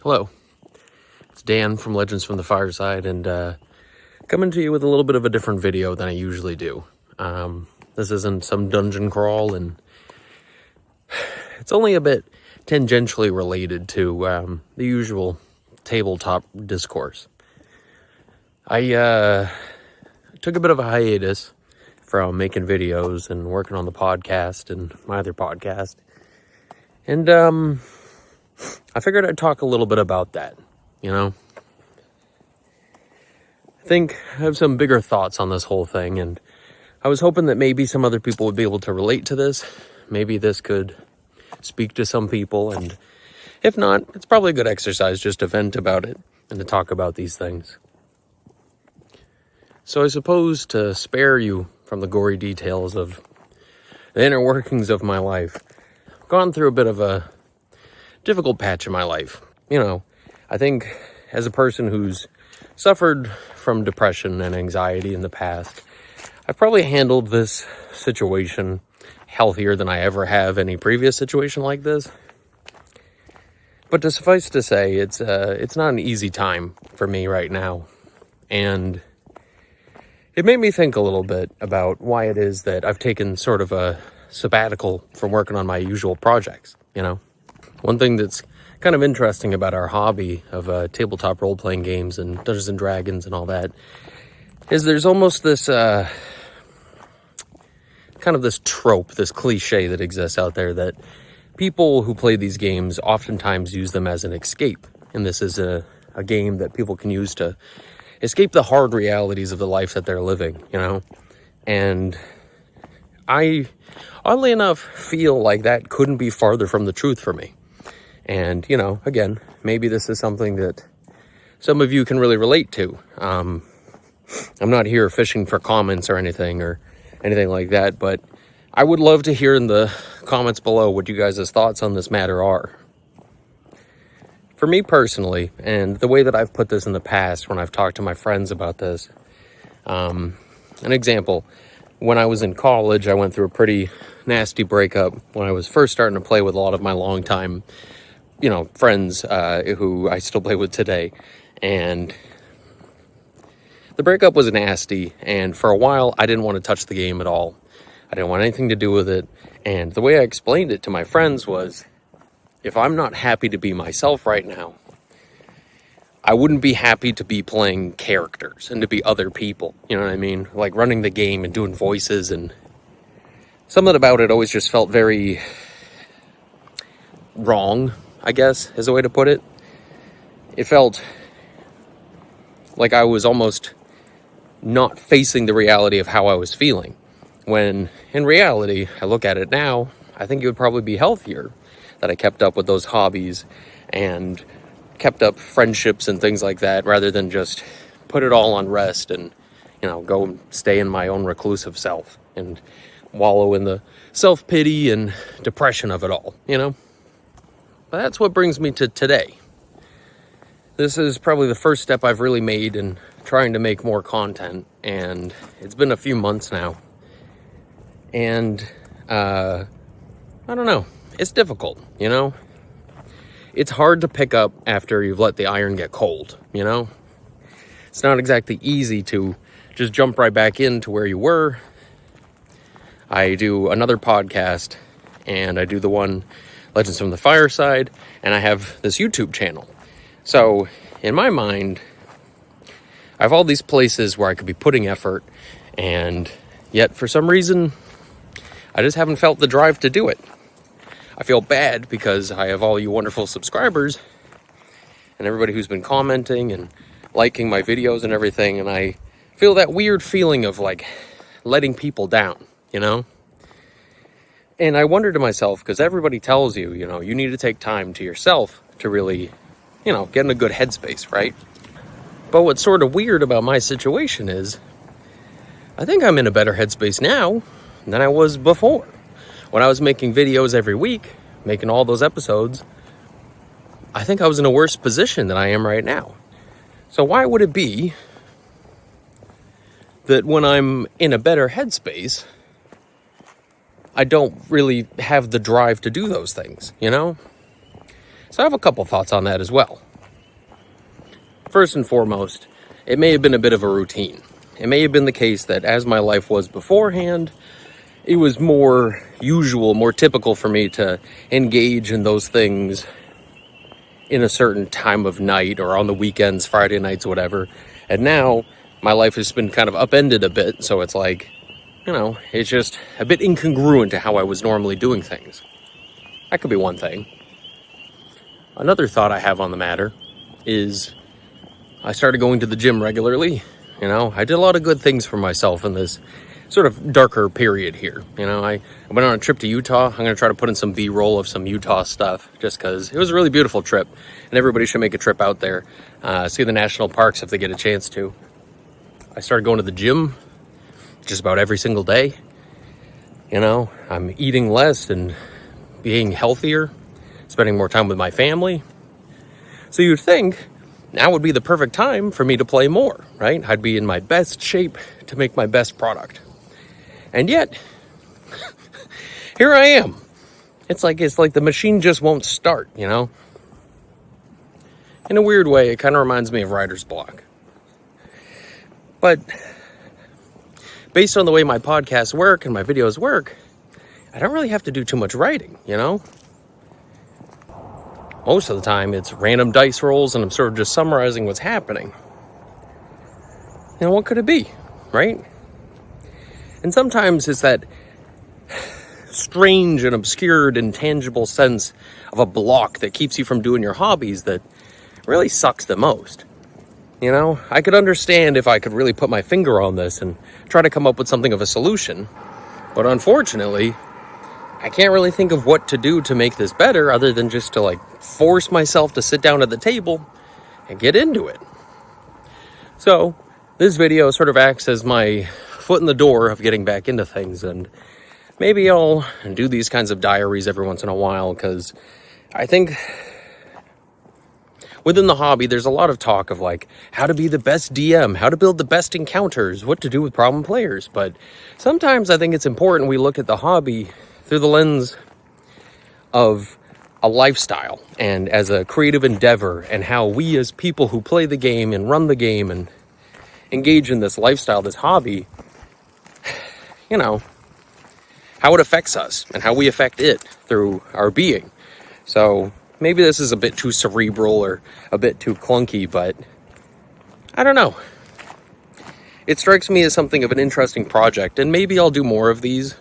Hello, it's Dan from Legends from the Fireside, and coming to you with a little bit of a different video than I usually do. This isn't some dungeon crawl, and it's only a bit tangentially related to the usual tabletop discourse. I took a bit of a hiatus from making videos and working on the podcast and my other podcast, and I figured I'd talk a little bit about that, I think I have some bigger thoughts on this whole thing, and I was hoping that maybe some other people would be able to relate to this. Maybe this could speak to some people, and if not, it's probably a good exercise just to vent about it and to talk about these things. So I suppose to spare you from the gory details of the inner workings of my life, I've gone through a bit of a difficult patch in my life. I think as a person who's suffered from depression and anxiety in the past, I've probably handled this situation healthier than I ever have any previous situation like this. But to suffice to say, it's not an easy time for me right now. And it made me think a little bit about why it is that I've taken sort of a sabbatical from working on my usual projects, One thing that's kind of interesting about our hobby of tabletop role-playing games and Dungeons and Dragons and all that is there's almost this kind of this trope, this cliche that exists out there that people who play these games oftentimes use them as an escape. And this is a game that people can use to escape the hard realities of the life that they're living, And I, oddly enough, feel like that couldn't be farther from the truth for me. And, again, maybe this is something that some of you can really relate to. I'm not here fishing for comments or anything like that, but I would love to hear in the comments below what you guys' thoughts on this matter are. For me personally, and the way that I've put this in the past when I've talked to my friends about this, an example, when I was in college, I went through a pretty nasty breakup when I was first starting to play with a lot of my longtime friends who I still play with today. And the breakup was nasty, and for a while, I didn't want to touch the game at all. I didn't want anything to do with it. And the way I explained it to my friends was, if I'm not happy to be myself right now, I wouldn't be happy to be playing characters and to be other people. You know what I mean? Like running the game and doing voices, and something about it always just felt very wrong, I guess, is a way to put it. It felt like I was almost not facing the reality of how I was feeling. When in reality, I look at it now, I think it would probably be healthier that I kept up with those hobbies and kept up friendships and things like that, rather than just put it all on rest and, go and stay in my own reclusive self and wallow in the self-pity and depression of it all, But that's what brings me to today. This is probably the first step I've really made in trying to make more content, and it's been a few months now. And, I don't know, it's difficult, It's hard to pick up after you've let the iron get cold, It's not exactly easy to just jump right back into where you were. I do another podcast, and I do the one Legends from the Fireside, and I have this YouTube channel. So in my mind, I have all these places where I could be putting effort, and yet for some reason, I just haven't felt the drive to do it. I feel bad because I have all you wonderful subscribers and everybody who's been commenting and liking my videos and everything, and I feel that weird feeling of like letting people down, And I wonder to myself, because everybody tells you, you need to take time to yourself to really, get in a good headspace, right? But what's sort of weird about my situation is, I think I'm in a better headspace now than I was before. When I was making videos every week, making all those episodes, I think I was in a worse position than I am right now. So why would it be that when I'm in a better headspace, I don't really have the drive to do those things, So I have a couple thoughts on that as well. first and foremost, it may have been a bit of a routine. It may have been the case that as my life was beforehand, it was more usual, more typical for me to engage in those things in a certain time of night or on the weekends, Friday nights, whatever. And now my life has been kind of upended a bit. So it's like, it's just a bit incongruent to how I was normally doing things. That could be one thing. Another thought I have on the matter is I started going to the gym regularly. I did a lot of good things for myself in this sort of darker period here. I went on a trip to Utah. I'm going to try to put in some B-roll of some Utah stuff just because it was a really beautiful trip, and everybody should make a trip out there, see the national parks if they get a chance to. I started going to the gym just about every single day. I'm eating less and being healthier, spending more time with my family. So you'd think now would be the perfect time for me to play more, right? I'd be in my best shape to make my best product. And yet, here I am. It's like the machine just won't start, In a weird way, it kind of reminds me of writer's block. But based on the way my podcasts work and my videos work, I don't really have to do too much writing, Most of the time, it's random dice rolls, and I'm sort of just summarizing what's happening. What could it be, right? And sometimes it's that strange and obscured, intangible sense of a block that keeps you from doing your hobbies that really sucks the most. I could understand if I could really put my finger on this and try to come up with something of a solution. But unfortunately, I can't really think of what to do to make this better other than just to force myself to sit down at the table and get into it. So this video sort of acts as my foot in the door of getting back into things, and maybe I'll do these kinds of diaries every once in a while, because I think within the hobby there's a lot of talk of how to be the best DM, how to build the best encounters, what to do with problem players. But sometimes I think it's important we look at the hobby through the lens of a lifestyle and as a creative endeavor, and how we as people who play the game and run the game and engage in this lifestyle, this hobby, how it affects us and how we affect it through our being. So maybe this is a bit too cerebral or a bit too clunky, but I don't know. It strikes me as something of an interesting project, and maybe I'll do more of these.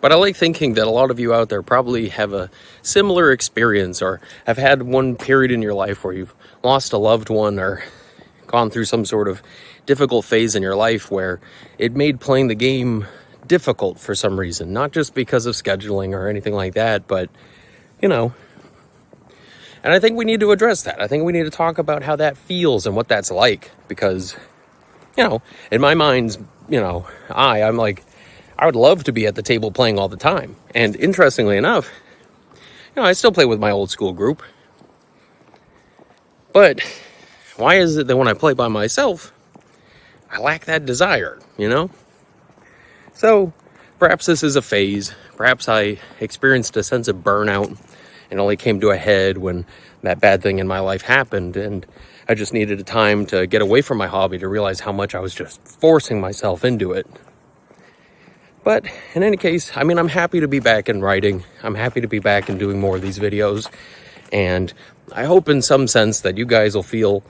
But I like thinking that a lot of you out there probably have a similar experience, or have had one period in your life where you've lost a loved one or gone through some sort of difficult phase in your life where it made playing the game difficult for some reason. Not just because of scheduling or anything like that, but, And I think we need to address that. I think we need to talk about how that feels and what that's like. Because, in my mind's, I'm like, I would love to be at the table playing all the time. And interestingly enough, I still play with my old school group. But why is it that when I play by myself, I lack that desire, So perhaps this is a phase. Perhaps I experienced a sense of burnout and only came to a head when that bad thing in my life happened. And I just needed a time to get away from my hobby to realize how much I was just forcing myself into it. But in any case, I'm happy to be back in writing. I'm happy to be back and doing more of these videos. And I hope in some sense that you guys will feel,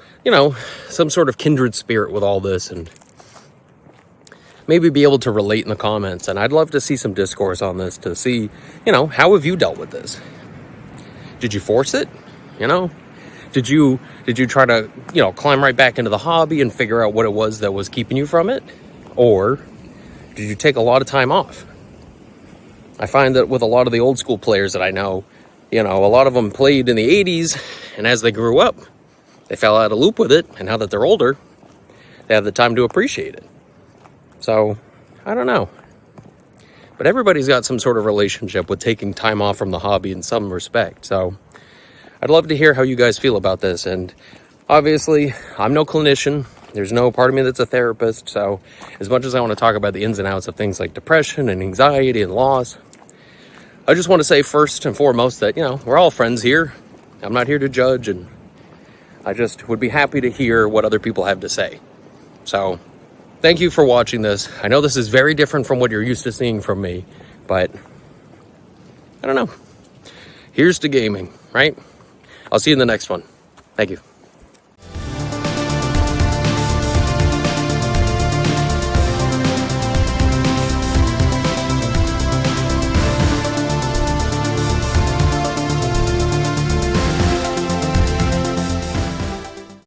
some sort of kindred spirit with all this, and maybe be able to relate in the comments. And I'd love to see some discourse on this to see, how have you dealt with this? Did you force it? Did you try to, climb right back into the hobby and figure out what it was that was keeping you from it? Or did you take a lot of time off? I find that with a lot of the old school players that I know, a lot of them played in the 80s, and as they grew up, they fell out of loop with it, and now that they're older, they have the time to appreciate it. So, I don't know. But everybody's got some sort of relationship with taking time off from the hobby in some respect. So, I'd love to hear how you guys feel about this. And obviously, I'm no clinician. There's no part of me that's a therapist. So, as much as I want to talk about the ins and outs of things like depression and anxiety and loss, I just want to say first and foremost that, we're all friends here. I'm not here to judge, and I just would be happy to hear what other people have to say. So, thank you for watching this. I know this is very different from what you're used to seeing from me, but I don't know. Here's to gaming, right? I'll see you in the next one. Thank you.